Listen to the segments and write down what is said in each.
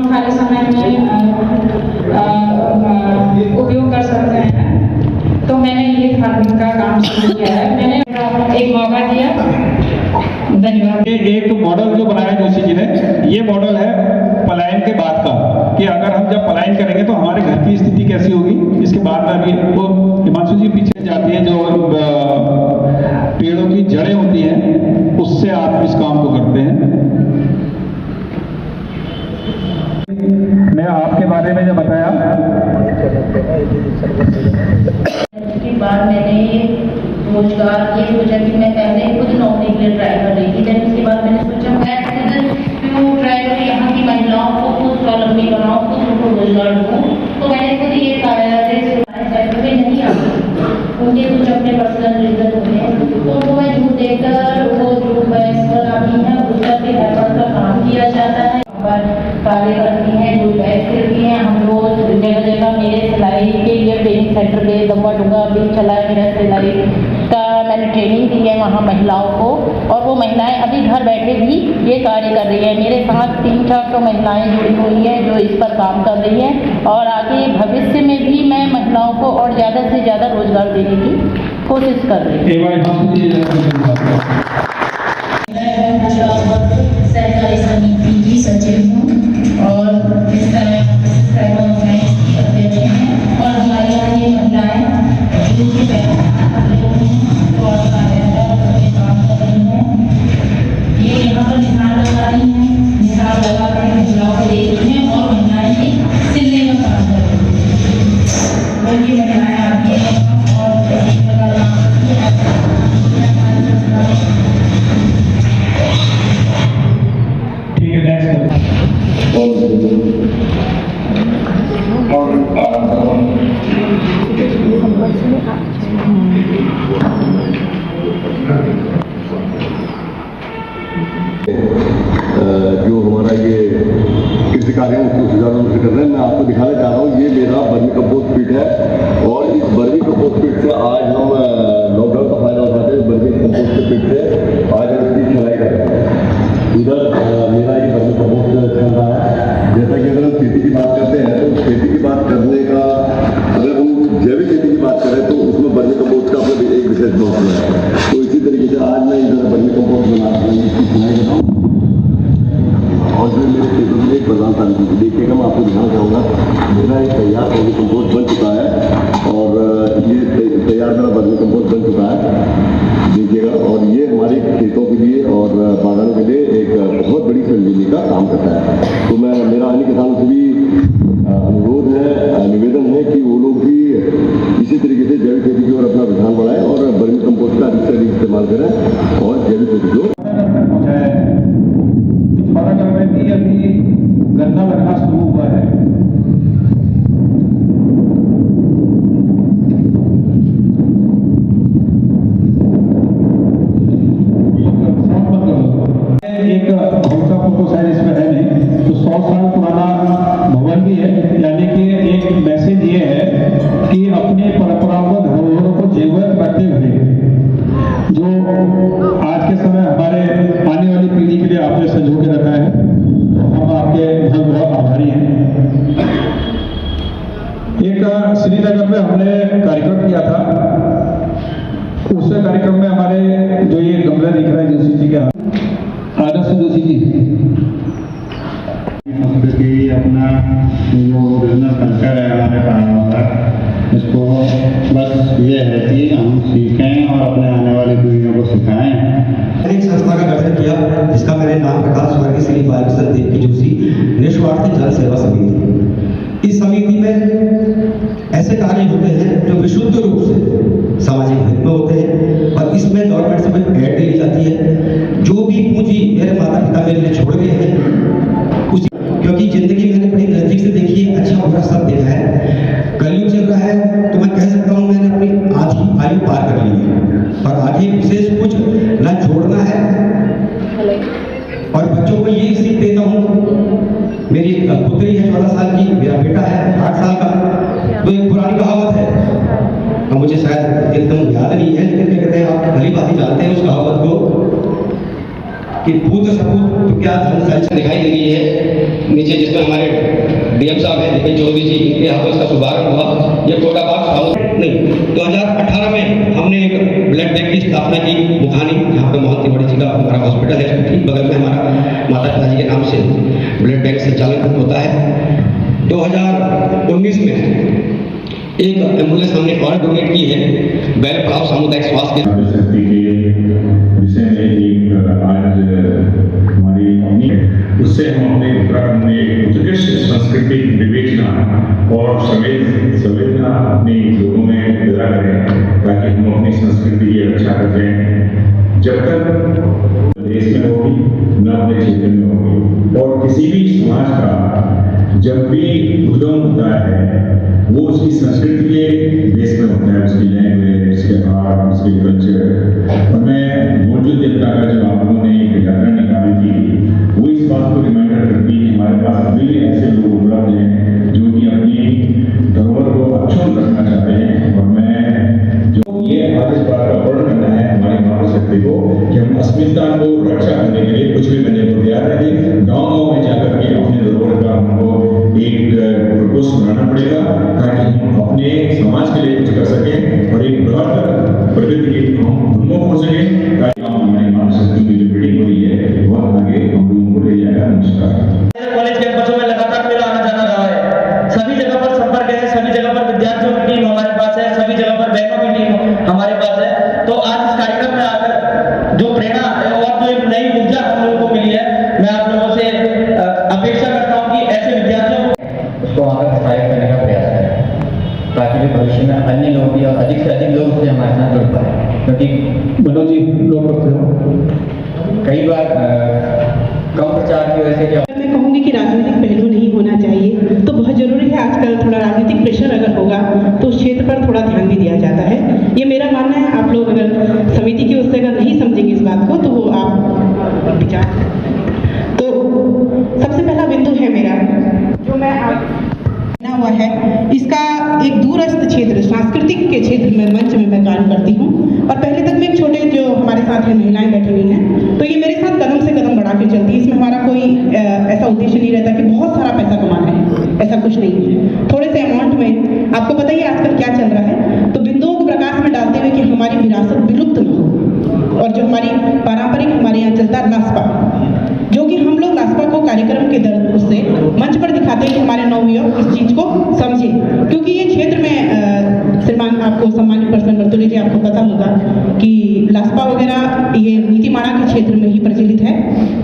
हम खाली समय में उपयोग कर सकते हैं। तो मैंने ये फार्मिंग का काम शुरू किया है। मैंने एक मौका दिया। धन्यवाद। एक मॉडल जो बनाया जोशी जी ने, ये मॉडल है पलायन के बाद का, कि अगर हम जब पलायन करेंगे तो हमारे घर की स्थिति कैसी होगी, इसके बाद में अभी वो हिमांशु जी पीछे जाती है, जो पेड़ों की जड़ें होती हैं, उससे आप इस काम को करते हैं। मैं आपके बारे में जो बताया, उसके बाद मैंने रोजगार ये सोचा कि मैं पहले खुद नौकरी के लिए ट्राई कर रही थी। देन उसके बाद मैंने सोचा मैं क्यों ट्राई करूँ, यहाँ की महिलाओं को खुद स्वावलंबी बनाऊँ, खुद उनको रोजगार दूँ। तो मैंने खुद ये कार्यालय सेक्टर में नहीं आ उनके कुछ अपने पर्सनल रीजन होते हैं, तो उनको मैं झूठ देकर वो जो बैचलर आती है उसका भी एफर्ट का काम किया जाता है, कार्य करती हैं, जो बैच करती हैं। हम लोग जगह जगह मेरे सिलाई के लिए ट्रेनिंग सेंटर पे दम्बा डूंगा भी चला है, मेरा सिलाई का मैंने ट्रेनिंग दी है वहाँ महिलाओं को, और वो महिलाएं अभी घर बैठे भी ये कार्य कर रही है। मेरे साथ 300-400 महिलाएं जुड़ी हुई हैं जो इस पर काम कर रही हैं, और आगे भविष्य में भी मैं महिलाओं को और ज़्यादा से ज़्यादा रोजगार देने की कोशिश कर रही हूँ। सहकारी समिति की सचिव हूँ और इस तरह अध्यक्ष हैं, और हमारे यहाँ ये महिलाएं और काम कर रही हैं। ये यहाँ पर निशान लगा रही हैं, निशान लगा कर महिलाओं को देख रही हैं, और महिलाएं भी सिलने का काम कर रही हैं। और ये महिलाएं आती हैं और जो हमारा ये कृषि कार्य है उसको सुचारू रूप से कर रहे हैं। मैं आपको दिखाना चाह रहा हूँ, ये मेरा वर्मी कंपोस्ट पीट है, और इस वर्मी कंपोस्ट पीट से आज हम लॉकडाउन का फायदा उठाते हैं। वर्मी कंपोस्ट पीट से आज हम इसकी सिलाई कर रहे हैं। इधर मेरा ये वर्मी कंपोस्ट चल रहा है। जैसा कि अगर हम खेती की बात करते हैं तो खेती की बात करने का, अगर हम जैविक खेती की बात करें तो उसमें वर्मी कंपोस्ट का अपना एक विशेष महत्व है। तो इसी तरीके से आज मैं इधर वर्मी कंपोस्ट बनाकर इसकी सिलाई कर रहा हूँ, और जो मेरे खेतों में एक प्रधान तारीख देखिएगा, मैं आपको दिखाना चाहूँगा। मेरा एक तैयार वर्मी कंपोस्ट बन चुका है, और ये तैयार मेरा वर्मी कंपोस्ट बन चुका है, देखिएगा। और ये हमारे खेतों के लिए और बागानों के लिए एक बहुत बड़ी संजीवनी का काम करता है। तो मैं मेरा अन्य किसानों से भी अनुरोध है, निवेदन है कि वो लोग भी इसी तरीके से जैविक खेती की ओर अपना रुझान बढ़ाएं और वर्मी कंपोस्ट का अधिक से अधिक इस्तेमाल करें, और जैविक खेती को अभी गन्ना लगना शुरू हुआ है। एक बहुत सा फोटो शायद इसमें है नहीं, तो 100 साल पुराना भवन भी है। यानी कि एक मैसेज ये है कि अपने परंपरागत धरोहरों को जीवित रखते हुए जो आज के समय हमारे आने वाली पीढ़ी के लिए आपने संजो के रखा है, हम आपके बहुत आभारी हैं। एक श्रीनगर में हमने कार्यक्रम किया था, उस कार्यक्रम में हमारे जो ये गमला दिख रहा है जोशी जी का, आदर्श जोशी जी संस्कृति अपना जो बिजनेस कल्चर है हमारे प्राणों का, इसको बस ये है कि हम सीखें और अपने आने वाली पीढ़ियों को सिखाएं। मैंने एक संस्था का गठन किया जिसका मैंने नाम रखा स्वर्गीय श्री बालकृष्ण देवकी जोशी निस्वार्थ जन सेवा समिति। इस समिति में ऐसे कार्य होते हैं जो विशुद्ध रूप से सामाजिक हित में होते हैं, और इसमें गवर्नमेंट से कोई ऐड ली जाती है। जो भी पूंजी मेरे माता पिता मेरे लिए छोड़ गए हैं उसी, क्योंकि जिंदगी मैंने बड़ी नजदीक से देखी है, अच्छा बुरा सब देखा है। कलयुग चल रहा है तो मैं कह सकता हूँ मैंने अपनी आधी आयु पार कर ली है, और आगे विशेष कुछ न छोड़ना है। और बच्चों को ये सीख देता हूँ, मेरी पुत्री है 14 साल की, मेरा बेटा है 8 साल का। तो एक पुरानी कहावत है, अब मुझे शायद एकदम याद नहीं है, लेकिन क्या कहते हैं, आप भली भांति जानते हैं उस कहावत को। कि पूत सपूत तो क्या धन दिखाई दे रही है नीचे, जिसमें हमारे डीएम साहब हैं दीपक चौधरी जी, इनके हाथों इसका शुभारंभ हुआ। ये कोटा बाग नहीं 2018 में हमने एक ब्लड बैंक की स्थापना की बुखानी, यहाँ पे मोहन तिवारी जी का हमारा हॉस्पिटल है, ठीक बगल में हमारा माता पिता जी के नाम से ब्लड बैंक संचालन होता है। 2019 में एक एम्बुलेंस हमने और डोनेट की है बैल पड़ाव सामुदायिक स्वास्थ्य शक्ति के विषय में एक आज हमारी कंपनी उससे हम अपने उत्तराखंड में उत्कृष्ट सांस्कृतिक विवेचना और संवेदना अपने लोगों में पैदा करें, ताकि हम अपनी संस्कृति की रक्षा कर सकें। जब तक देश में होगी न अपने क्षेत्र में होगी, और किसी भी समाज का जब भी उद्गम होता है वो उसकी संस्कृति के बेस पर होता है, उसकी लैंग्वेज, उसके आर्ट, उसके कल्चर। और मैं मोजू देवता का जब आप लोगों ने एक यात्रा निकाली थी, वो इस बात को रिमाइंडर करती है कि हमारे पास अभी भी ऐसे लोग उपलब्ध हैं जो कि अपनी धरोहर को अक्षुण्ण रखना चाहते हैं। और मैं जो ये आज इस बात का वर्णन करना है हमारी मानव शक्ति को कि हम अस्मिता को रक्षा करने के लिए कुछ भी करने को तैयार रहेंगे। गाँव में जाकर के अपने धरोहर का हमको एक प्रकोष्ठ बनाना पड़ेगा, ताकि हम अपने समाज के लिए कुछ कर सकें और एक बृहद प्रगति के हम उन्मुख हो सके, ताकि हम हमारी मानव शक्ति की जो बिल्डिंग हो रही है वह आगे हम लोगों को ले जाएगा। नमस्कार। कॉलेज कैंपसों में लगातार मेरा आना जाना रहा है, सभी जगह पर संपर्क है, सभी जगह पर विद्यार्थियों की टीम हमारे पास है, सभी जगह पर बहनों की टीम हमारे पास है। तो आज इस कार्यक्रम में आकर जो प्रेरणा और जो एक नई ऊर्जा हम लोगों को मिली है, मैं आप लोगों से अपेक्षा करता हूँ कि ऐसे विद्यार्थियों उसको वहाँ पर स्थायी करने का प्रयास करें, ताकि भी भविष्य में अन्य लोग भी और अधिक से अधिक लोग उससे हमारे साथ जुड़ पाए। क्योंकि मनोज जी लोग करते हो कई बार कम प्रचार की वजह से क्या मैं कहूँगी कि राजनीतिक पहलू नहीं होना चाहिए, तो बहुत जरूरी है आजकल थोड़ा राजनीतिक प्रेशर अगर होगा तो उस क्षेत्र पर थोड़ा ध्यान भी दिया जाता है। ये मेरा मानना है। आप लोग अगर समिति की उससे अगर नहीं समझेंगे इस बात को तो वो आप विचार। तो सबसे पहला बिंदु है मेरा जो मैं बना हुआ है, इसका एक दूरस्थ क्षेत्र सांस्कृतिक के क्षेत्र में मंच में मैं कार्य करती हूँ। और पहले तक में एक छोटे जो हमारे साथ है महिलाएं बैठी हुई हैं, तो ये मेरे साथ कदम से कदम बढ़ा के चलती है। इसमें हमारा कोई ऐसा उद्देश्य नहीं रहता कि बहुत सारा पैसा कमाना है, ऐसा कुछ नहीं है। थोड़े से अमाउंट में आपको बताइए आजकल क्या चल रहा है, तो बिंदुओं को प्रकाश में डालते हुए कि हमारी विरासत विलुप्त न हो। और जो हमारी पारंपरिक हमारे यहाँ चलता है लास्पा, जो कि हम लोग लास्पा को कार्यक्रम के दर उससे मंच पर दिखाते हैं कि हमारे नवयुवक इस चीज को समझे। क्योंकि ये क्षेत्र में श्रीमान आपको सम्मानित पर्सन बर्तुले जी आपको पता होगा कि लास्पा वगैरह ये नीतिमाणा के क्षेत्र में ही प्रचलित है,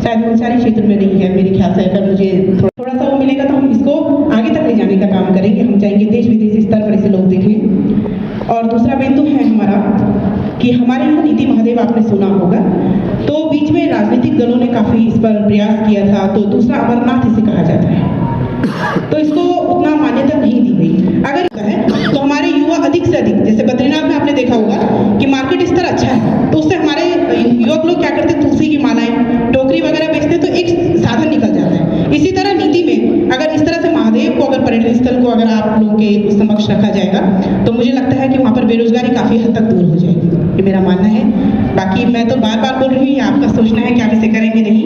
शायद मुंसारी क्षेत्र में नहीं है मेरे ख्याल से। अगर मुझे थोड़ा सा वो मिलेगा तो हम इसको आगे तक ले जाने का काम करेंगे। हम चाहेंगे देश विदेश स्तर पर इसे लोग देखें। और दूसरा बिंदु है हमारा कि हमारे यहाँ नीति महादेव आपने सुना होगा, तो बीच में राजनीतिक दलों ने काफी इस पर प्रयास किया था। तो दूसरा अमरनाथ इसे कहा जाता है, तो इसको उतना मान्यता नहीं दी गई। अगर है तो हमारे युवा अधिक से अधिक, जैसे बद्रीनाथ में आपने देखा होगा कि मार्केट स्तर अच्छा है, तो उससे हमारे युवक लोग क्या करते हैं, तुलसी की मालाएं टोकरी वगैरह बेचते, तो एक साधन निकल जाता है। इसी तरह नीति में अगर इस तरह से महादेव को अगर पर्यटन स्थल को अगर आप लोगों के समक्ष रखा जाएगा तो मुझे लगता है कि वहाँ पर बेरोजगारी काफी हद तक दूर हो जाएगी, ये मेरा मानना है। बाकी मैं तो बार बार बोल रही हूँ, आपका सोचना है कि आप इसे करेंगे नहीं।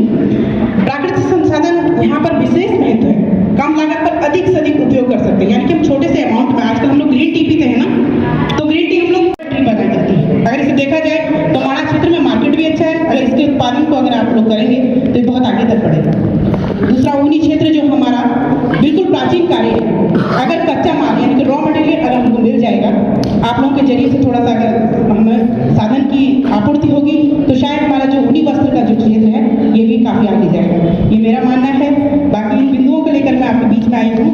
प्राकृतिक संसाधन यहाँ पर विशेष महत्व है, कम लागत पर अधिक से अधिक उपयोग कर सकते हैं। यानी कि हम छोटे से अमाउंट में, आजकल हम लोग ग्रीन टी पीते हैं ना, तो ग्रीन टी हम लोग ट्री बनाई जाती है। अगर इसे देखा जाए तो हमारा क्षेत्र में मार्केट भी अच्छा है। अगर इसके उत्पादन को अगर आप लोग करेंगे तो ये बहुत आगे तक बढ़ेगा। दूसरा ऊनी क्षेत्र जो हमारा बिल्कुल प्राचीन कार्य है, अगर कच्चा माल यानी कि रॉ मटेरियल अगर हमको मिल जाएगा आप लोगों के जरिए से, थोड़ा सा अगर हमें साधन की आपूर्ति होगी तो शायद हमारा जो ऊनी वस्त्र का जो क्षेत्र है ये भी काफी आगे जाएगा, ये मेरा मानना है। बाकी इन बिंदुओं को लेकर मैं आपके बीच में आई हूँ।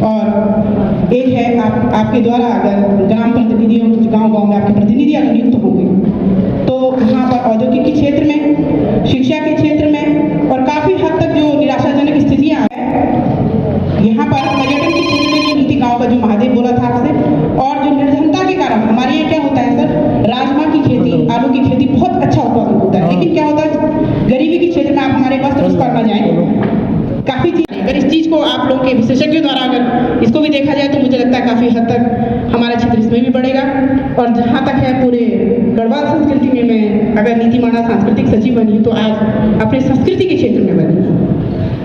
और एक है आपके द्वारा अगर ग्राम प्रतिनिधियों, गाँव में आपके प्रतिनिधि अगर नियुक्त होंगे तो वहाँ पर औद्योगिक के क्षेत्र में, शिक्षा के क्षेत्र में, और काफी हद तक जो निराशाजनक स्थितियाँ हैं यहाँ पर पर्यटन के क्षेत्र में, जो नीति गाँव का जो महादेव बोला था आपसे, और जो निर्धनता के कारण हमारे यहाँ क्या होता है सर, राजमा की खेती, आलू की खेती बहुत अच्छा उत्पादन होता है, लेकिन क्या होता है गरीबी के क्षेत्र में आप हमारे पास उस पर न जाए, काफी चीज अगर इस चीज चीज़ को आप लोगों के विशेषज्ञों द्वारा अगर इसको भी देखा जाए तो मुझे लगता है काफ़ी हद तक हमारा क्षेत्र इसमें भी बढ़ेगा। और जहाँ तक है पूरे गढ़वाल संस्कृति में मैं अगर नीतिमाणा सांस्कृतिक सचिव बनी तो आज अपने संस्कृति के क्षेत्र में बनी।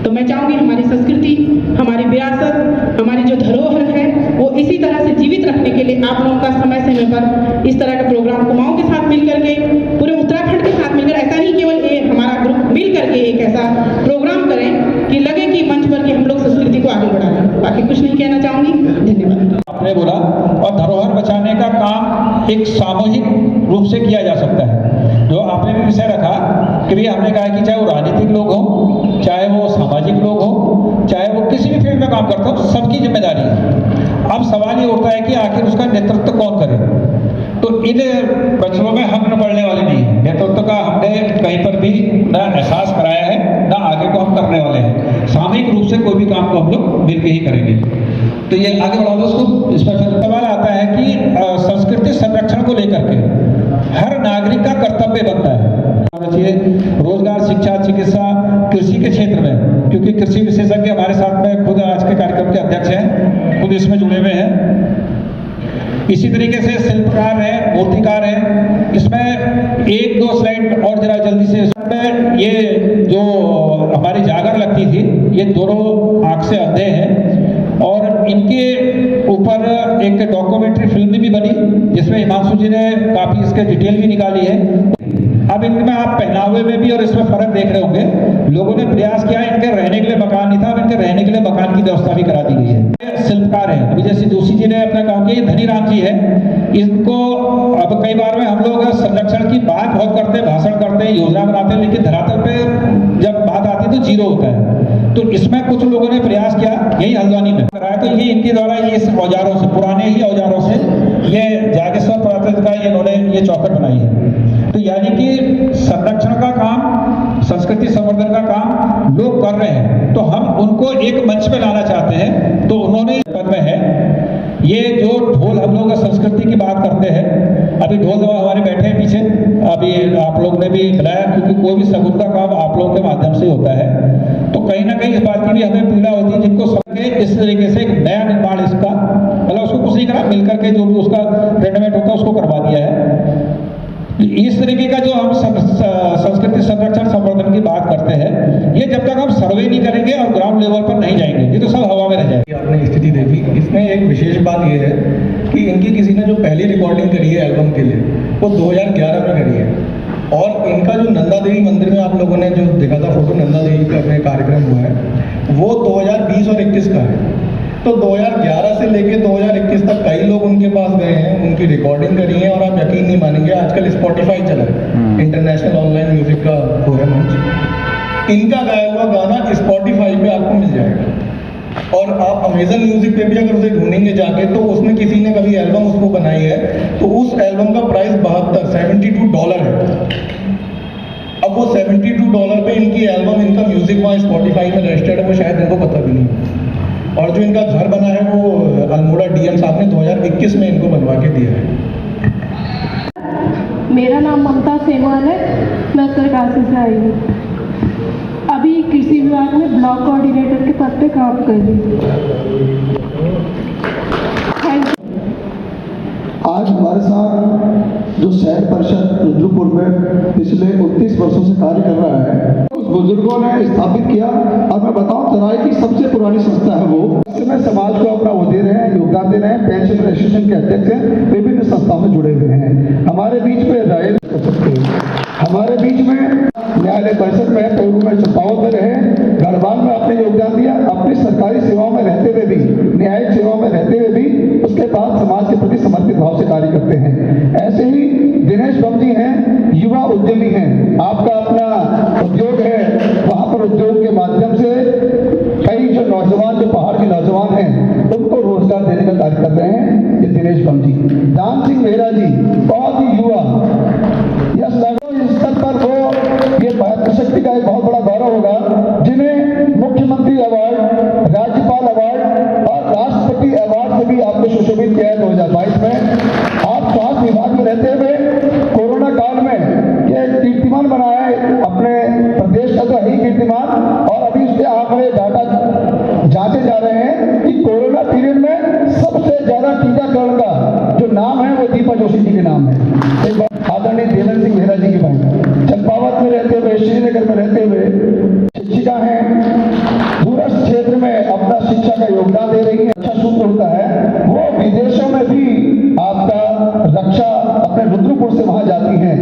तो मैं चाहूँगी हमारी संस्कृति, हमारी विरासत, हमारी जो धरोहर है वो इसी तरह से जीवित रखने के लिए आप लोगों का समय समय पर इस तरह का प्रोग्राम कुमाऊं के साथ मिल करके, पूरे उत्तराखंड के साथ मिलकर, ऐसा नहीं केवल ये हमारा ग्रुप मिल करके एक ऐसा प्रोग्राम करें कि लगे कि मंच पर कि हम लोग संस्कृति को आगे बढ़ा रहे हैं। बाकी कुछ नहीं कहना चाहूँगी, धन्यवाद। आपने बोला, और धरोहर बचाने का काम एक सामूहिक रूप से किया जा सकता है। जो आपने भी विषय रखा कि भाई हमने कहा कि चाहे वो राजनीतिक लोग हों, चाहे वो सामाजिक लोग हों, चाहे वो किसी भी फील्ड में काम करते हो, सबकी जिम्मेदारी है। अब सवाल ये उठता है कि आखिर उसका नेतृत्व कौन करे। तो इन प्रश्नों में हम न पढ़ने वाले नहीं, नेतृत्व का हमने कहीं पर भी ना एहसास कराया है, ना आगे को हम करने वाले हैं। सामूहिक रूप से कोई भी काम को हम लोग मिलकर ही करेंगे। तो ये आगे बढ़ा दो उसको। इसमें फिर सवाल आता है कि संस्कृति संरक्षण को लेकर के हर नागरिक का कर्तव्य बनता है रोजगार, शिक्षा, चिकित्सा, कृषि के क्षेत्र में, क्योंकि कृषि विशेषज्ञ हमारे साथ में खुद आज के कार्यक्रम के अध्यक्ष हैं, खुद इसमें जुड़े हुए हैं। इसी तरीके से शिल्पकार है, मूर्तिकार है। इसमें एक दो स्लाइड और जरा जल्दी से, इसमें ये जो हमारी जागर लगती थी, ये दोनों आंख से अंधे हैं और इनके ऊपर एक डॉक्यूमेंट्री फिल्म भी बनी जिसमें हिमांशु जी ने काफी इसके डिटेल भी निकाली है। अब इनमें आप पहनावे में भी और इसमें फर्क देख रहे होंगे। लोगों ने प्रयास किया, इनके रहने के लिए मकान नहीं था, अब इनके रहने के लिए मकान की व्यवस्था भी करा दी गई है। शिल्पकार है, अभी जैसे जोशी जी ने अपना काम किया, धनीराम जी है। इनको अब कई बार में हम लोग संरक्षण की बात बहुत करते हैं, भाषण करते हैं, योजना बनाते हैं, लेकिन धरातल पे जब बात आती है तो जीरो होता है। तो इसमें कुछ लोगों ने प्रयास किया, यही हल्द्वानी में कराया। तो ये इनके द्वारा ये औजारों से, पुराने ही औजारों से ये जागेश्वर पुरातत्व का इन्होंने ये चौखट बनाई है। तो यानी कि संरक्षण का काम, संस्कृति संवर्धन का काम लोग कर रहे हैं, तो हम उनको एक मंच पे लाना चाहते हैं। तो उन्होंने पद में है ये जो ढोल, हम लोग संस्कृति की बात करते हैं, अभी ढोल दवा हमारे बैठे हैं पीछे, अभी आप लोग ने भी बनाया, क्योंकि कोई भी सगुन का काम आप लोगों के माध्यम से होता है। तो कहीं ना कहीं इस बात की भी हमें पीड़ा होती है, जिनको सबके इस तरीके से एक नया निर्माण इसका, मतलब उसको कुछ नहीं करा, मिलकर के जो भी उसका रेनोवेट होता है उसको करवा दिया है। इस तरीके का जो हम संस्कृति संरक्षण संवर्धन की बात करते हैं, ये जब तक हम सर्वे नहीं करेंगे और ग्राउंड लेवल पर नहीं जाएंगे, ये तो सब हवा में रह जाएगी। आपने स्थिति देखी, इसमें एक विशेष बात ये है कि इनकी किसी ने जो पहली रिकॉर्डिंग करी है एल्बम के लिए, वो 2011 में करी है। और इनका जो नंदा देवी मंदिर में आप लोगों ने जो देखा था फोटो, नंदा देवी का अपने कार्यक्रम हुआ है, वो 2020 और 21 का है। तो 2011 से लेके 2021 तक कई लोग उनके पास गए हैं, उनकी रिकॉर्डिंग करी है। और आप यकीन नहीं मानेंगे, आजकल स्पॉटिफाई चला है, इंटरनेशनल ऑनलाइन म्यूजिक का वो है मंच। इनका गाया हुआ गाना स्पॉटिफाई पे आपको मिल जाएगा। और आप अमेजन म्यूजिक पे भी अगर उसे ढूंढेंगे जाके, तो उसमें किसी ने कभी एल्बम उसको बनाई है, तो उस एल्बम का प्राइस $72 है। अब वो $72 पे इनकी एल्बम, इनका म्यूजिक वहाँ स्पॉटिफाई में रजिस्टर्ड है, वो शायद इनको पता भी नहीं। और जो इनका घर बना है वो अल्मोड़ा डीएम साहब ने 2021 में इनको बनवा के दिया है। मेरा नाम ममता सेमवाल है, मैं उत्तरकाशी से आई हूँ। अभी कृषि विभाग में ब्लॉक कोऑर्डिनेटर के पद पे काम कर रही हूँ। आज हमारे साथ जो शहर परिषद रुद्रपुर में पिछले 29 वर्षों से कार्य कर रहा है, उस बुजुर्गों ने स्थापित किया। और मैं बताऊं, तराई की सबसे पुरानी संस्था है वो। इस समय समाज को अपना वो दे रहे हैं, योगदान दे रहे हैं। पेंशन एसोसिएशन के अध्यक्ष हैं, विभिन्न संस्थाओं में जुड़े हुए हैं। हमारे बीच में रहे, हमारे बीच में न्यायालय परिषद में, पेरू में, चंपावत में रहे, गढ़वाल में आपने योगदान दिया। अपनी सरकारी सेवाओं में रहते हुए भी, न्यायिक सेवाओं में रहते हुए भी, उसके बाद समाज के प्रति समर्पित भाव से कार्य करते हैं। ऐसे ही दिनेश बम जी हैं, युवा उद्यमी हैं। आपका अपना उद्योग है, वहां पर उद्योग के माध्यम से कई जो नौजवान, जो पहाड़ के नौजवान हैं, उनको रोजगार देने का कार्य कर रहे हैं, ये दिनेश बम जी। दान सिंह मेहरा जी बहुत ही युवा, या सर्व स्तर पर वो, ये शक्ति का एक बहुत बड़ा गौरव होगा, जिन्हें मुख्यमंत्री अवार्ड, राज्यपाल अवार्ड और राष्ट्रपति अवार्ड से भी आपको सुशोभित किया है 2022 में। आप स्वास्थ्य विभाग में रहते हुए कोरोना काल में ये कीर्तिमान बनाया है, अपने प्रदेश का तो है ही कीर्तिमान, और अभी उसके आंकड़े डाटा जा रहे हैं कि कोरोना पीरियड में सबसे ज्यादा टीकाकरण का जो नाम है वो दीपा जोशी जी के नाम है। एक बार आदरणीय देवेंद्र सिंह मेहरा जी की बात, चंपावत में रहते हुए, श्रीनगर में रहते हुए शिक्षिका हैं, दूरस्थ क्षेत्र में अपना शिक्षा का योगदान दे रही है। अच्छा सूत्र होता है, वो विदेशों में भी आपका रक्षा अपने रुद्रपुर से वहां जाती हैं।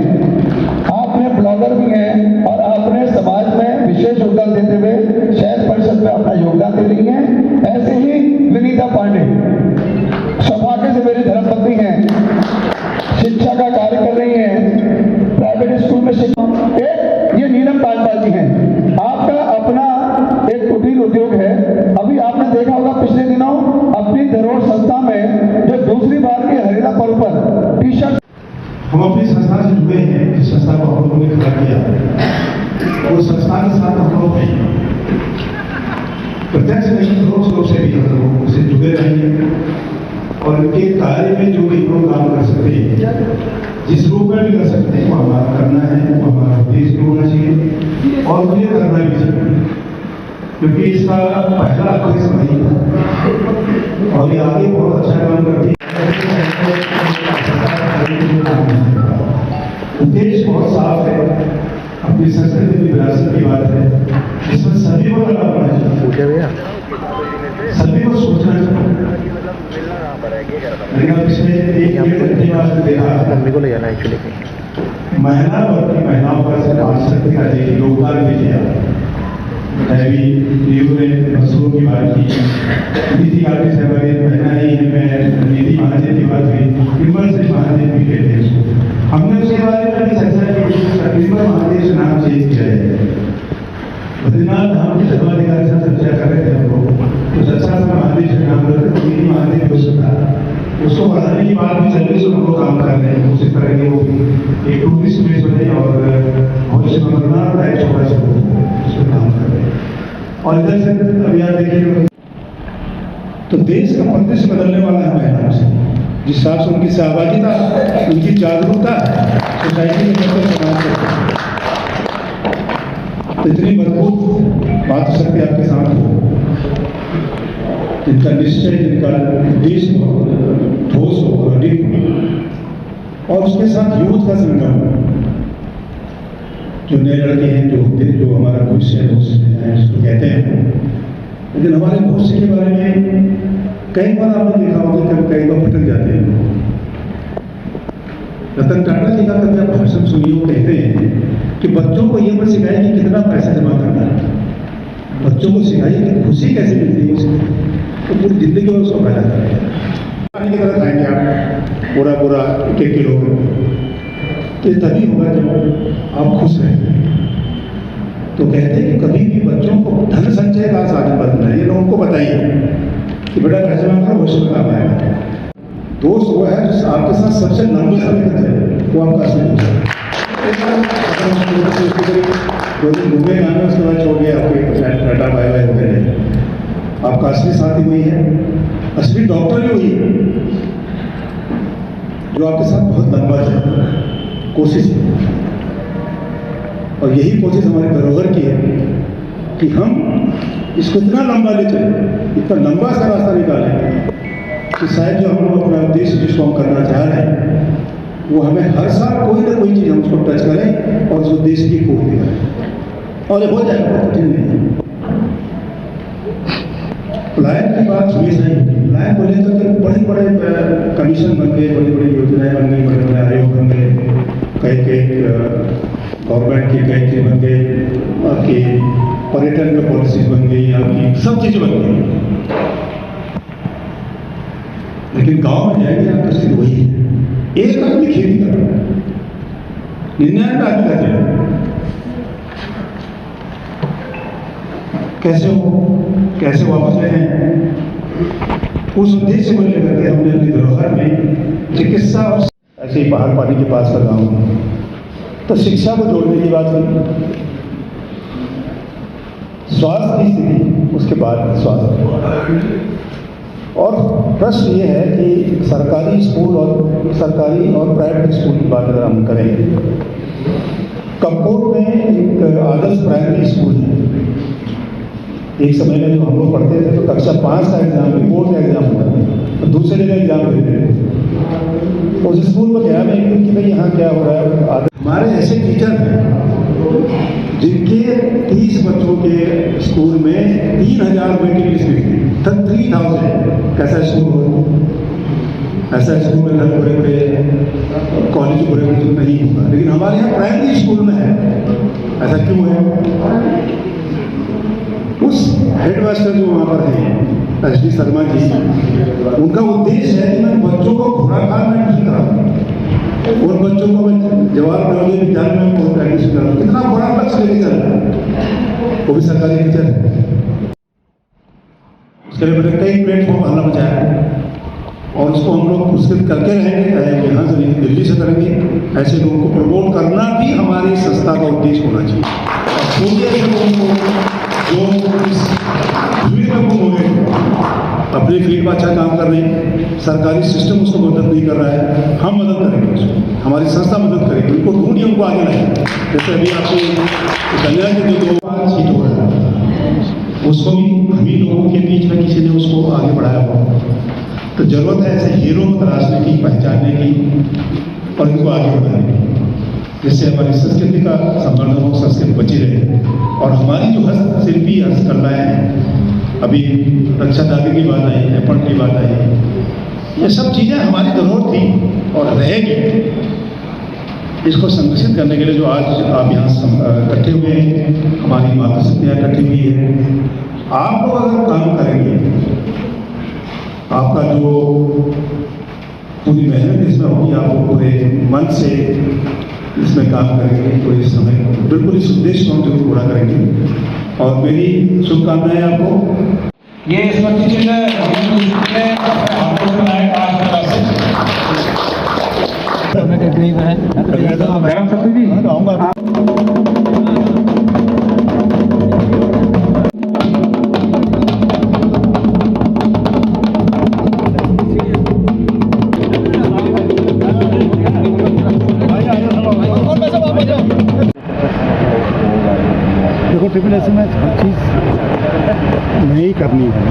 आपने ब्लॉगर भी हैं और आपने समाज में विशेष योगदान देते हुए शहर परिषद में अपना योगदान दे रही हैं। ऐसे ही विनीता पांडे सौभाग्य से मेरी धर्मपत्नी हैं, शिक्षा का कार्य कर रही हैं, प्राइवेट स्कूल में शिक्षक। एक ये नीलम पांडा जी हैं, आपका अपना एक कुटीर उद्योग है। अभी आपने देखा होगा पिछले दिनों अपनी धरोहर संस्था में जो दूसरी बार के हरेला पर्व पर टी शर्ट, हम अपनी संस्था से जुड़े हैं, जिस संस्था को हम लोगों ने खड़ा किया, उस संस्था के साथ हम लोग प्रत्यक्ष नहीं परोक्ष रूप से भी हम लोग उससे जुड़े रहेंगे और उनके कार्य में जो भी लोग काम कर सकते हैं, जिस रूप में भी कर सकते हैं, वो हमारा करना है, वो हमारा उद्देश्य होना चाहिए और मुझे करना भी चाहिए, क्योंकि इसका पहला उद्देश्य वही था और ये आगे बहुत अच्छा काम करती है। उद्देश्य बहुत साफ है, अपनी संस्कृति की विरासत की बात है, इसमें सभी को लगा होना चाहिए, सभी को सोचना चाहिए। लेकिन पिछले एक घंटे बाद देखा महिला वर्ग की महिलाओं का समाज शक्ति का योगदान भी किया। हैवी नीरू ने मसूर की बात की, नीति आगे से हमारी महिला ही है, मैं नीति महादेव की बात हुई, निर्मल से महादेव भी कहते हैं उसको। हमने उसके बारे में भी चर्चा की, निर्मल महादेव से नाम चेंज किया है। बद्रीनाथ धाम के धर्माधिकारी से चर्चा कर रहे थे हम लोग, तो चर्चा से महादेव से नाम रखते नीति महादेव हो सकता है, उसको बढ़ाने की बात भी चल रही है। हम लोग काम कर रहे हैं, कोशिश करेंगे वो एक टूरिस्ट प्लेस बने और भविष्य में बदलाव छोटा सा उस पर काम कर रहे हैं। और इधर से अभियान देखिए तो देश का परिदृश्य बदलने वाला है महिलाओं से, जिस हिसाब से उनकी सहभागिता, उनकी जागरूकता सोसाइटी में कैसे समाज करते तो इतनी मजबूत मातृशक्ति आपके साथ हो, जिनका निश्चय, जिनका उद्देश्य हो, ठोस हो, अडिग हो, और उसके साथ यूथ का संगम, जो नए लड़के हैं, जो होते हैं, जो हमारा भविष्य है उसको कहते हैं। लेकिन हमारे भविष्य के बारे में कई बार आपने देखा होगा कि कई बार भटक जाते हैं। रतन टाटा जी का कभी आप भाषण सुनिए, वो कहते हैं कि बच्चों को ये मत सिखाइए कि कितना पैसा जमा करना है, बच्चों को सिखाइए कि खुशी कैसे मिलती है उसको, तो पूरी जिंदगी में उसको फायदा करेगा। पानी की तरह खाएंगे आप पूरा पूरा 1-1 किलो, तो ये तभी होगा जब आप खुश रहेंगे। तो कहते हैं कि कभी भी बच्चों को धन संचय का साधन बनना है, ये लोगों को बताइए कि बेटा पैसे मांगना भविष्य में काम आएगा। दोस्त वो है जो आपके साथ सबसे लंबे समय तक है, वो आपका असली दोस्त है। दो दिन घूमे गाने, उसके बाद छोड़ गया, आपके टाटा बाय बाय हो गए। आपका असली साथी वही है, असली डॉक्टर भी वही है, जो आपके साथ बहुत लंबा है। कोशिश है, और यही कोशिश हमारी धरोहर की है कि हम इसको इतना लंबा ले चले, इतना लंबा सा रास्ता निकालें कि शायद जो हम लोग अपना उद्देश्य जिसको हम करना चाह रहे हैं, वो हमें हर साल कोई ना कोई चीज़ हम उसको टच करें और उस उद्देश्य की पूर्ति करें, और ये हो जाएगा, बहुत कठिन नहीं है। पलायन की बात हमेशा ही होती है। पलायन बोले तो बड़े बड़े कमीशन बन गए, बड़ी बड़ी योजनाएं बन गई, बड़े बड़े आयोग बन गए, कई गवर्नमेंट की कई चीज़ बन गई, आपकी पर्यटन की पॉलिसीज बन गई, आपकी सब चीज़ें बन गई। लेकिन गांव में जाएंगे आपका स्थिति वही है, एक आदमी खेती कर रहा है, 99 आदमी करते हैं। कैसे वापस ले हैं उस उद्देश्य को लेकर के हमने अपनी धरोहर में चिकित्सा, ऐसे ही पहाड़ पानी के पास का गाँव, तो शिक्षा को जोड़ने की बात हुई, स्वास्थ्य की स्थिति, उसके बाद स्वास्थ्य। और प्रश्न ये है कि सरकारी स्कूल और प्राइवेट स्कूल की बात अगर हम करें, कपकोट में एक आदर्श प्राइमरी स्कूल है, एक समय में जो हम लोग पढ़ते थे तो कक्षा 5 का एग्जाम भी बोर्ड का एग्जाम होता था, तो दूसरे जगह एग्जाम देते थे। तो उस स्कूल में गया मैं एक दिन कि भाई यहाँ क्या हो रहा है। हमारे ऐसे टीचर हैं जिनके 30 बच्चों के स्कूल में 3000 वेटिंग लिस्ट थी, 3000। कैसा स्कूल हो? ऐसा स्कूल में बड़े बड़े कॉलेज बड़े बड़े तो नहीं होगा, लेकिन हमारे यहाँ प्राइमरी स्कूल में है। ऐसा क्यों है? उस हेडमास्टर जो वहाँ पर हैं एस डी शर्मा जी, उनका उद्देश्य है कि मैं बच्चों को खुराखान में एडमिशन कराऊँ और बच्चों को मैं जवाहर नवोदय विद्यालय में एडमिशन कराऊँ। कितना बड़ा लक्ष्य लेके चल रहा है, वो भी सरकारी टीचर है। उसके लिए मैंने कई प्लेटफॉर्म हल्ला मचाया और उसको हम लोग पुरस्कृत करके रहेंगे, यहाँ से नहीं दिल्ली से करेंगे। ऐसे लोगों को प्रमोट करना भी हमारी संस्था का उद्देश्य होना चाहिए। और पूरे ऐसे लोगों को जो इस फील्ड में गुम हो गए, अपने फील्ड में अच्छा काम कर रहे हैं, सरकारी सिस्टम उसको मदद नहीं कर रहा है, हम मदद करेंगे उसको, हमारी संस्था मदद करेगी, उनको ढूंढिए, उनको आगे लाएंगे। जैसे अभी आपको कन्या के जो 2 बार सीट हो रहा है, उसको भी हम ही लोगों के बीच में किसी ने उसको आगे बढ़ाया हो। तो जरूरत है ऐसे हीरो तलाशने की, पहचानने की और इनको आगे बढ़ाने की, जिससे हमारी संस्कृति का संवर्धन हो, संस्कृति बची रहे। और हमारी जो हस्तशिल्पी हस्तकलाएँ हैं, अभी रक्षा धागे की बात आई, एपल की बात आई, ये सब चीज़ें हमारी धरोहर थी और रहेगी। इसको संरक्षित करने के लिए जो आज आप यहाँ इकट्ठे हुए हैं, हमारी मातृशक्तियाँ इकट्ठी हुई है। आप लोग अगर काम करेंगे, आपका जो पूरी मेहनत इसमें होगी, आप लोग पूरे मन से इसमें काम करेंगे तो इस समय बिल्कुल इस उद्देश्य को हम जरूर पूरा करेंगे। और मेरी शुभकामनाएं आपको। ये स्मृति चिन्ह देखो, ट्रिपल एस में हर चीज़ नहीं करनी है।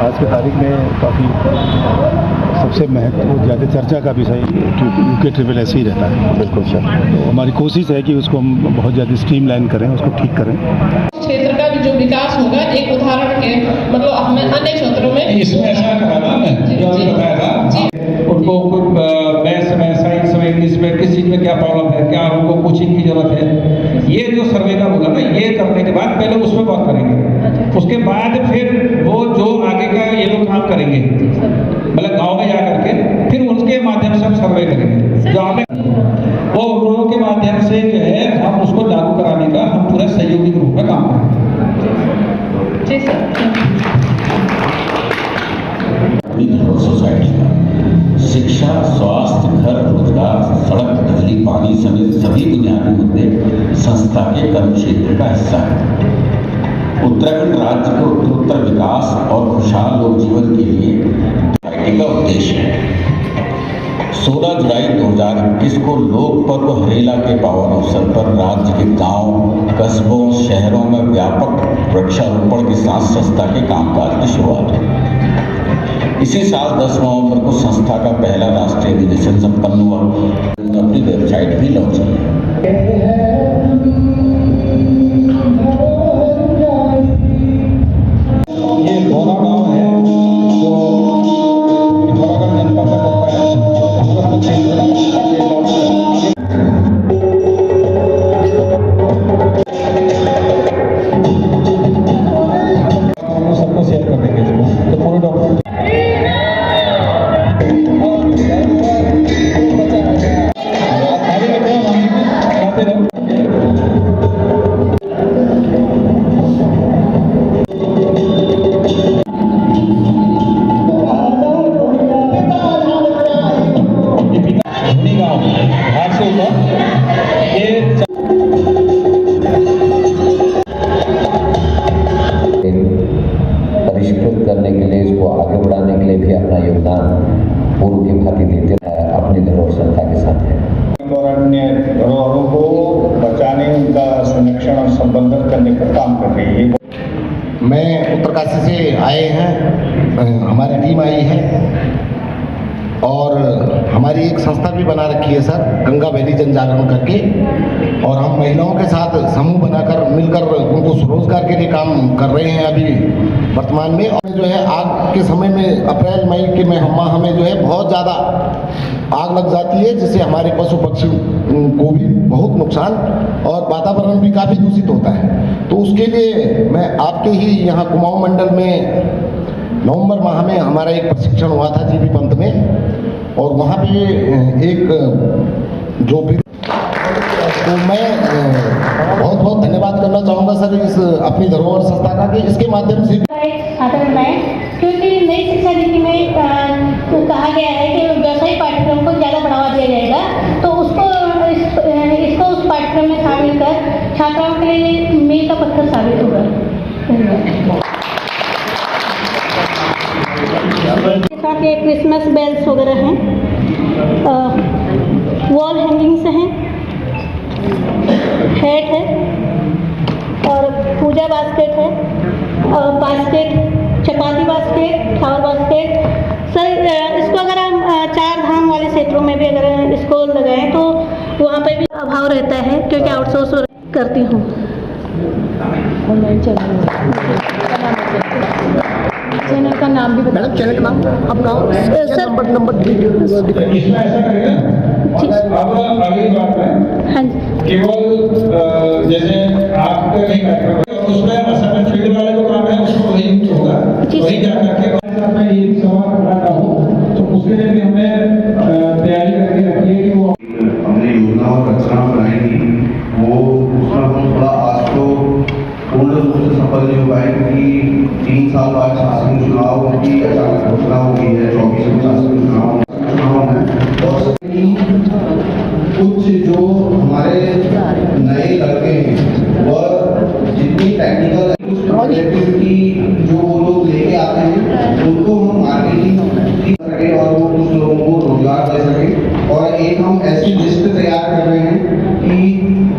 आज की तारीख में काफ़ी सबसे महत्व ज़्यादा चर्चा का विषय यूके ट्रिपल एस ही रहता है। बिल्कुल सर, तो हमारी कोशिश है कि उसको हम बहुत ज़्यादा स्ट्रीमलाइन करें, उसको ठीक करें। क्षेत्र का भी जो विकास होगा, एक उदाहरण के मतलब हमें अन्य क्षेत्रों में इसमें ऐसा कहा था मैं जो बताया था, उनको मैथ्स में, साइंस में, इंग्लिश में किस चीज़ में क्या प्रॉब्लम है, क्या उनको कोचिंग की जरूरत है। ये जो सर्वे का बोला ना, ये करने के बाद पहले उसमें बात करेंगे, उसके बाद फिर वो जो आगे का ये लोग काम करेंगे, मतलब गाँव में जा करके फिर उनके माध्यम से हम सर्वे करेंगे। जो आपने वो उन लोगों के माध्यम से जो है हम उसको लागू कराने का हम पूरा सहयोगी रूप में काम करेंगे। सोसाइटी का शिक्षा, स्वास्थ्य, घर, रोजगार, सड़क, बिजली, पानी समेत सभी बुनियादी मुद्दे संस्था के कर्म क्षेत्र का हिस्सा है। उत्तराखंड राज्य के उत्तरोत्तर विकास और खुशहाल लोक जीवन के लिए सोसाइटी का उद्देश्य है। 16 जुलाई 2021 को लोक पर्व हरेला के पावन अवसर पर राज्य के गांव, कस्बों, शहरों में व्यापक वृक्षारोपण के साथ संस्था के कामकाज की शुरुआत हुई। इसी साल 10 नवंबर को संस्था का पहला राष्ट्रीय अधिवेशन संपन्न हुआ। अपनी वेबसाइट भी लॉन्च की। ये धोरा गांव है जो पिथौरागढ़ जनपद में पड़ता है। सबको शेयर कर देंगे इसको, तो पूरे डॉक्यूमेंट परिष्कृत करने के लिए, इसको आगे बढ़ाने के लिए भी अपना योगदान पूर्व की भांति देते अपनी धरोहर संस्था के साथ है। और अन्य धरोहरों को बचाने, उनका संरक्षण और संवर्धन करने का काम कर रही है। मैं उत्तरकाशी से आए हैं, हमारी टीम आई है और हमारी एक संस्था भी बना रखी है सर, गंगा वैली जन जागरण करके, और हम महिलाओं के साथ समूह बनाकर मिलकर उनको स्वरोजगार के लिए काम कर रहे हैं अभी वर्तमान में। और जो है आग के समय में अप्रैल मई के माह में जो है बहुत ज़्यादा आग लग जाती है, जिससे हमारे पशु पक्षी को भी बहुत नुकसान और वातावरण भी काफ़ी दूषित होता है। तो उसके लिए मैं आपके ही यहाँ कुमाऊं मंडल में नवंबर माह में हमारा एक प्रशिक्षण हुआ था जीबी पंत में, और वहाँ पे एक जो भी, तो मैं बहुत बहुत धन्यवाद करना चाहूँगा सर इस अपनी धरोहर संस्था का, कि इसके माध्यम से साधन बनाए, क्योंकि नई शिक्षा नीति में कहा गया है कि व्यवसायिक पाठ्यक्रम को ज़्यादा बढ़ावा दिया जाएगा, तो उसको इसको उस पाठ्यक्रम में शामिल कर छात्राओं के लिए मील का पत्थर साबित होगा। साथ ये क्रिसमस बेल्स वगैरह हैं, वॉल हैंगिंग्स हैं, हैट है और पूजा बास्केट है, और बास्केट, चपाती बास्केट, फ्लावर बास्केट। सर इसको अगर हम 4 धाम वाले क्षेत्रों में भी अगर इसको लगाएं तो वहाँ पे भी अभाव रहता है, क्योंकि आउटसोर्स करती हूँ। चैनल का नाम भी मैडम, चैनल का नाम अपना सर नंबर इसमें ऐसा करेंगे अब आगे बात है। हाँ जी, केवल जैसे आपका नहीं कार्यक्रम उसमें असाइनमेंट फील्ड वाले जो काम है उसको वही होगा, वही जा करके मैं ये सवाल करना हूँ, तो उसके लिए भी हमें तैयारी करके रखी है कि वो हमने योजना और रचना बनाई थी, वो उसमें हम थोड़ा आज तो पूर्ण रूप से सफल नहीं हो पाए, क्योंकि 3 साल बाद शासन चुनाव की अचानक घोषणा हो गई है, 24 में शासन चुनाव है, और कुछ जो हमारे नए लड़के हैं वह जितनी टेक्निकल एक्टिविटी जो वो लोग लेके आते हैं उनको हम मार्केटिंग कर सके और वो कुछ लोगों को रोजगार दे सके। और एक हम ऐसी लिस्ट तैयार कर रहे हैं कि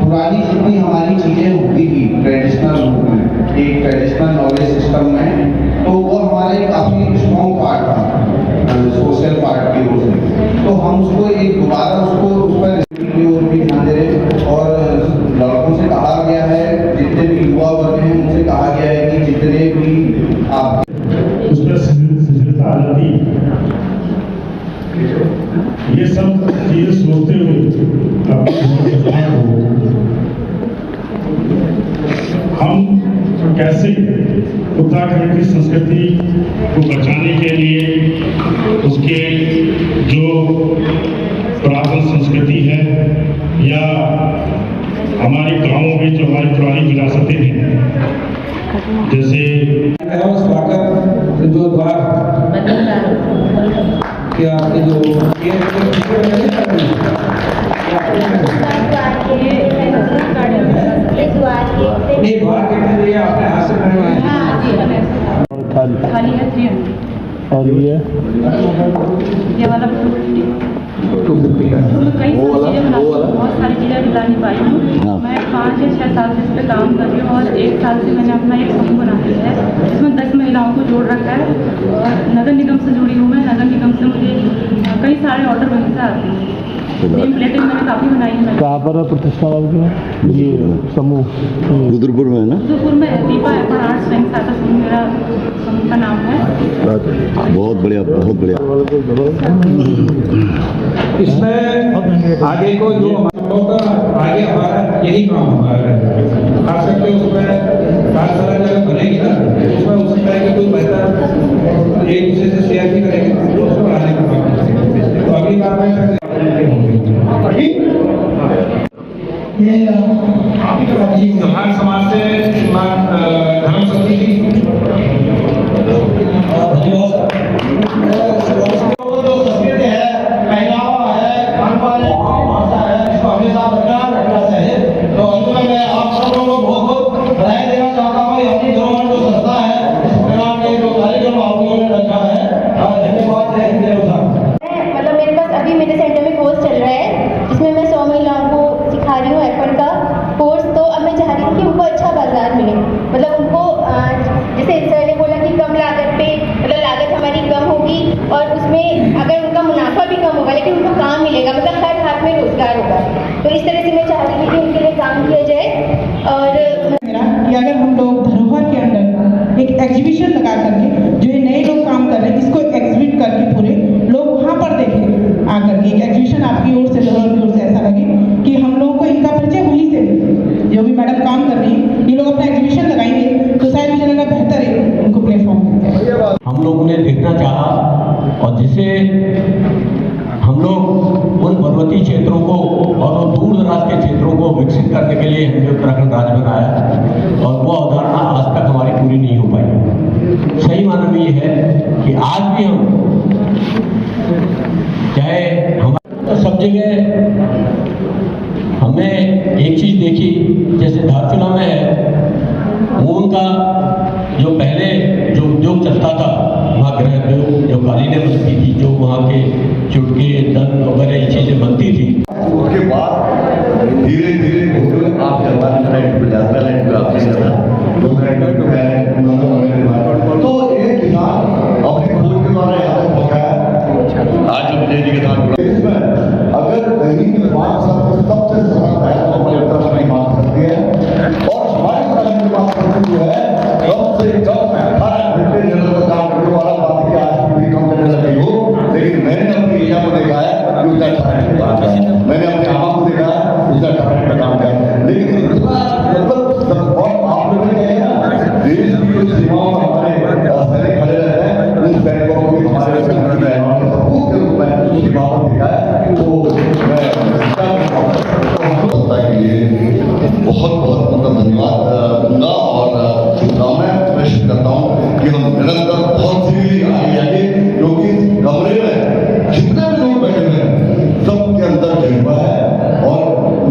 पुरानी जितनी हमारी चीज़ें होती थी ट्रेडिशनल रूप में, एक ट्रेडिशनल नॉलेज सिस्टम में, तो वो हमारे काफ़ी स्ट्रॉन्ग पार्ट था सोशल पार्ट की ओर से, तो हम उसको एक दोबारा उसको उस पर की ओर भी ध्यान दे रहे। और लड़कों से कहा गया है, जितने भी युवा वर्ग हैं उनसे कहा गया है कि जितने भी आप उसमें शिथिलता आ जाती, ये सब चीजें सोचते हुए हम कैसे उत्तराखंड की संस्कृति को बचाने के लिए उसके जो पुरातन संस्कृति है या हमारे गांवों में जो हमारी पुरानी विरासतें हैं, जैसे जो द्वार क्या जो आपने हाथ से बनवाए थाली है 300 और ये वाला 250 कई चीज़ें बनाती हूँ, बहुत सारी चीज़ें बता नहीं पाई हूँ। मैं 5 या 6 साल से इस पर काम कर रही हूँ और 1 साल से मैंने अपना एक समूह बना लिया है, जिसमें 10 महिलाओं को जोड़ रखा है और नगर निगम से जुड़ी हूँ मैं। नगर निगम से मुझे कई सारे ऑर्डर वहीं से आते हैं। नेम प्लेटिंग मैंने काफ़ी बनाई है। कहाँ पर है प्रतिष्ठा ये समूह? रुद्रपुर में है ना? रुद्रपुर में है, दीपा एफर आर्ट्स स्वयं सहायता समूह मेरा समूह का नाम है। बहुत बढ़िया, बहुत बढ़िया। इसमें आगे को जो आगे हमारा यही काम हमारा खास करके उसमें कार्यशाला जब बनेगी ना, उसमें उस तरह की कोई बेहतर एक दूसरे से शेयर भी करेंगे, उसको बढ़ाने का काम करेंगे। तो अगली बार में हमारे समाज से धर्म शक्ति जी जो संस्कृति है, पहनावा है, खान पान है, भाषा है, इसको हमेशा बरकरार रखना चाहिए। तो अंत में मैं आप सब लोगों को बहुत बहुत बधाई देना चाहता हूँ। अपनी धरोहर जो संस्था है, इस प्रकार के जो कार्यक्रम में अगर उनका मुनाफा भी कम होगा लेकिन उनको काम मिलेगा, मतलब हर हाथ में रोजगार होगा। तो इस तरह से मैं चाह रही थी कि उनके लिए काम किया जाए। और कि अगर हम लोग धरोहर के अंदर एक एग्जीबिशन लगा करके, जो ये नए लोग काम कर रहे हैं इसको एग्जिबिट करके पूरे लोग वहाँ पर देखें आकर के, एक एग्जीबिशन आपकी ओर से, धरोहर की ओर से ऐसा लगे कि हम लोगों को इनका परिचय वहीं से, जो भी मैडम काम कर रही है, ये लोग अपना एग्जीबिशन लगाएंगे तो शायद मुझे लगा बेहतर है उनको प्लेटफॉर्म मिलता है। हम लोगों ने देखना चाहा और जिसे हम लोग उन पर्वतीय क्षेत्रों को और दूर दराज के क्षेत्रों को विकसित करने के लिए हमने उत्तराखंड राज्य बनाया और वो अवधारणा आज तक हमारी पूरी नहीं हो पाई। सही मानना में ये है कि आज भी हम चाहे हमारे तो सब जगह हमने एक चीज देखी, जैसे धारचूला में है ऊन का जो पहले जो उद्योग चलता था, वहाँ गृह उद्योग जो कालीनें बनती थी, जो वहाँ के चुटके दन वगैरह ये चीजें बनती थी। उसके बाद धीरे धीरे आप जवान लाइन पे जाता है, लाइन पे आपने तो एक किसान अपनी खोज के द्वारा यहाँ तक पहुँचा। आज हम जी के साथ अगर कहीं की बात सबसे सरल है तो अपने उत्तराखंड की बात करती है और हमारे उत्तराखंड की बात करती जो है कम से कम 18 घंटे निरंतर काम करने वाला बात की आज भी कम करने लगी हो, लेकिन मैंने अपनी ईजा को देखा है कि उसने 18 घंटे काम किया, मैंने अपने आमा को देखा है उसने 18 घंटे काम किया, लेकिन मतलब और आप लोगों ने कहा देश की कुछ सीमाओं में हमारे सैनिक खड़े रहते हैं, उन सैनिकों को हमारे सबूत के रूप में उसकी बात देखा है। तो मैं के लिए बहुत बहुत मतलब धन्यवाद दूंगा और शुभकामनाएं प्रेषित करता हूँ कि हम निरंतर बहुत शीघ्र आगे आगे, क्योंकि कमरे में जितने भी लोग बैठे हुए हैं सबके अंदर जज्बा है और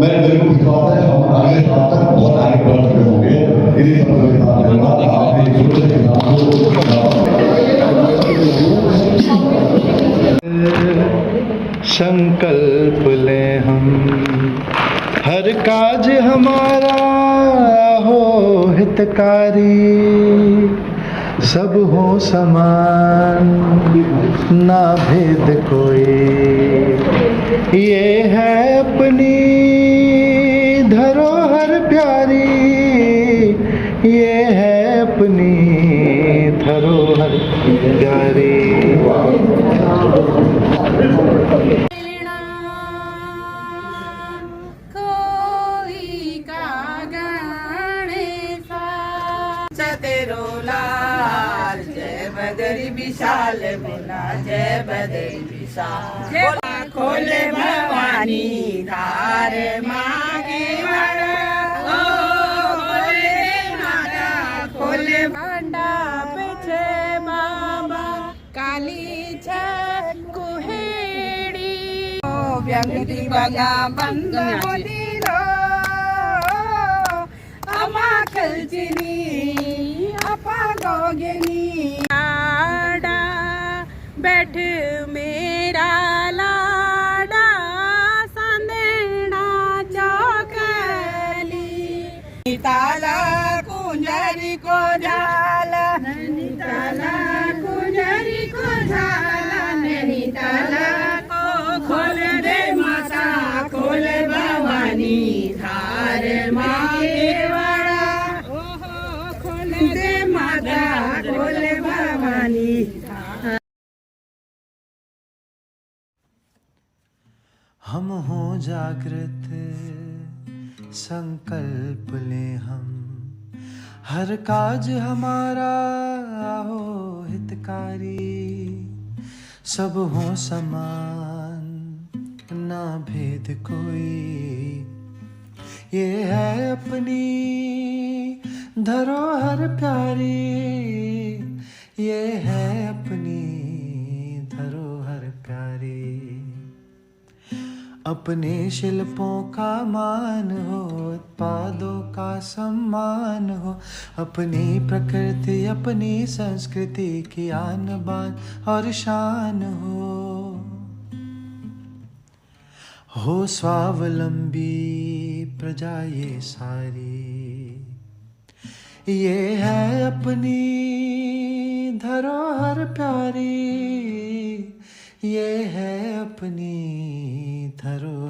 मेरे को विश्वास है हम अगले साल तक बहुत आगे बढ़ चुके होंगे। इन्हीं सबके साथ धन्यवाद। संकल्प ले हम हर काज हमारा हो हितकारी, सब हो समान ना भेद कोई, ये है अपनी धरोहर प्यारी, ये है अपनी धरोहर प्यारी। विशाल बोला जय बदरी विशाल, खोले भवानी धार मागे खोले माता खोले भांडा पीछे बाबा काली कुहेड़ी व्यक्ति बगा बंद दिलो अमा खलचिनी अपा गोगनी बैठ मेरा लाडा संदेना चौकली, ताला कुंजरी को झाला ताला कुंजरी को झाला, नहीं ताला को खोल दे माता खोल भवानी धार मागे वाड़ा, खोल दे माता खोल भवानी। हम हो जागृत संकल्प ले हम हर काज हमारा हो हितकारी, सब हो समान ना भेद कोई, ये है अपनी धरोहर प्यारी, ये है अपनी धरोहर प्यारी। अपने शिल्पों का मान हो, उत्पादों का सम्मान हो, अपनी प्रकृति अपनी संस्कृति की आन बान और शान हो स्वावलंबी प्रजा ये सारी, ये है अपनी धरोहर प्यारी, अपनी धरोहर